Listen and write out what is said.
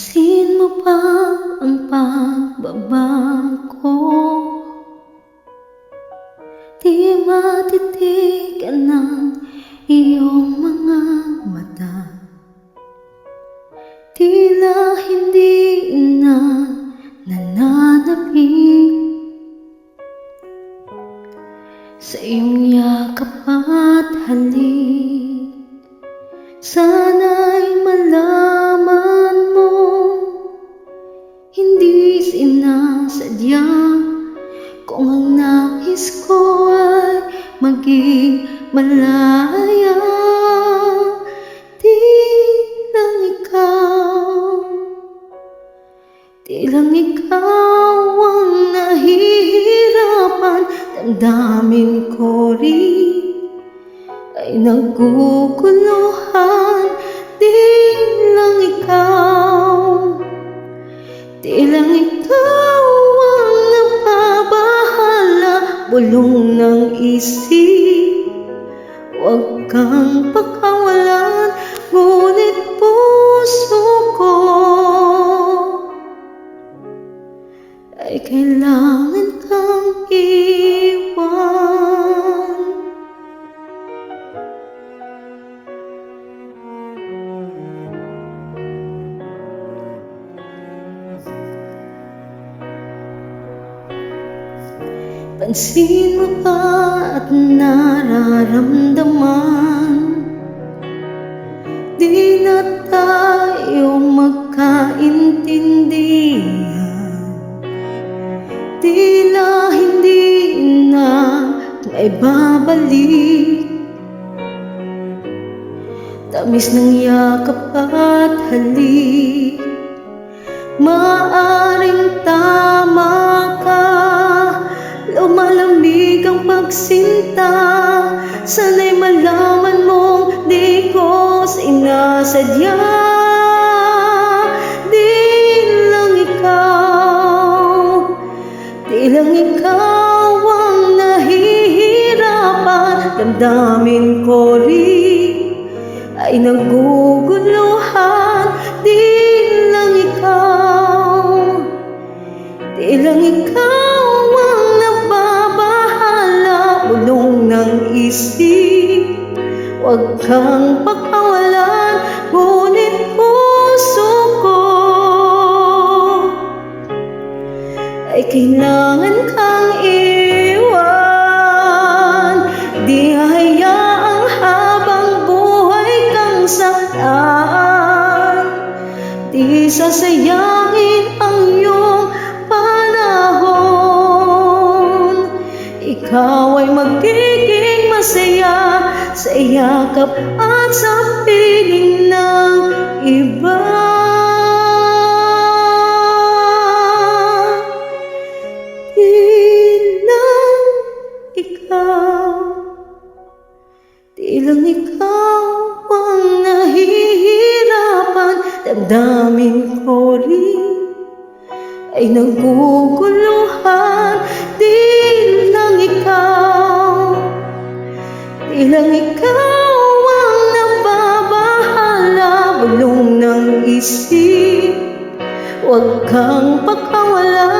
Pansin mo ba ang pagbabago? Di matitigan ng iyong mga mata. Tila hindi na nananabik sa iyong yakap at halik. Sana'y malaman mo, hindi sinasadya, kung ang nais ko ay maging malaya. Tilang ikaw ang nahihirapan, damdamin ko rin ay naguguluhan. Tilang ikaw ang napabahala, bulong ng isip, huwag kang pakawalan, ngunit puso ko ay kailangan kang iwan. Pansin mo ba at nararamdaman? Di na tayo magkaintindihan. Tila hindi na maibabalik tamis ng yakap at halik. Maaring tama ka, lumalamig ang pagsinta. Sana'y malaman mong di ko sinasadya. Tilang ikaw ang nahihirapan, damdamin ko rin ay naguguluhan. Tilang ikaw ang nababahala, bulong ng isip, huwag kang pakawalan, ngunit puso ko ay kailangan kang iwan. Di hayaang habang buhay kang saktan, di sasayangin ang iyong panahon. Ikaw ay magiging masaya sa yakap at sa piling ng iba. Tilang ikaw ang nahihirapan, damdamin ko rin ay naguguluhan. Tilang ikaw ang nababahala, bulong ng isip, huwag kang pakawalan,